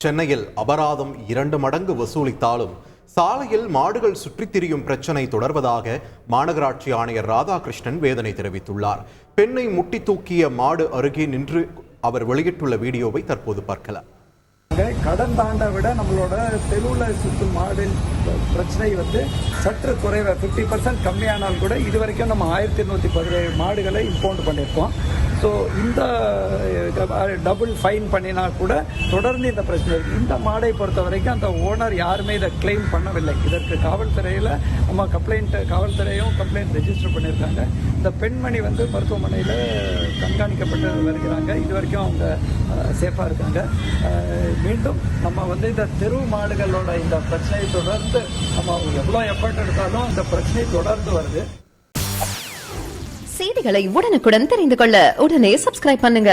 சென்னையில் அபராதம் 2 மடங்கு வசூலித்தாலும் சாலையில் மாடுகள் சுற்றித் திரியும் பிரச்சனை தொடர்வதாக மாநகராட்சி ஆணையர் ராதாகிருஷ்ணன் வேதனை தெரிவித்துள்ளார். பெண்ணை முட்டி தூக்கிய மாடு அருகே நின்று அவர் வெளியிட்டுள்ள வீடியோவை தற்போது பார்க்கலாம். கடன் தாண்டை விட நம்மளோட தெருவில் சுற்றும் மாடு பிரச்சனை சற்று குறைவாக 50% கம்மியானால் கூட இது வரைக்கும் நம்ம 1217 மாடுகளை இம்பவுண்ட் பண்ணியிருக்கோம். ஸோ இந்த டபுள் ஃபைன் பண்ணினா கூட தொடர்ந்து இந்த பிரச்சனை இருக்குது. இந்த மாடை பொறுத்த வரைக்கும் அந்த ஓனர் யாருமே இதை கிளைம் பண்ணவில்லை. இதற்கு காவல்துறையில் நம்ம காவல்துறையும் கம்ப்ளைண்ட் ரெஜிஸ்டர் பண்ணியிருக்காங்க. இந்த பெண்மணி மருத்துவமனையில் கண்காணிக்கப்பட்டு வருகிறாங்க. இது வரைக்கும் அவங்க சேஃபாக இருக்காங்க. மீண்டும் நம்ம இந்த தெரு மாடுகளோட இந்த பிரச்சனையை தொடர்ந்து நம்ம எவ்வளோ எஃபர்ட் எடுத்தாலும் இந்த பிரச்சனை தொடர்ந்து வருது. செய்திகளை உடனுக்குடன் தெரிந்து கொள்ள உடனே சப்ஸ்கிரைப் பண்ணுங்க.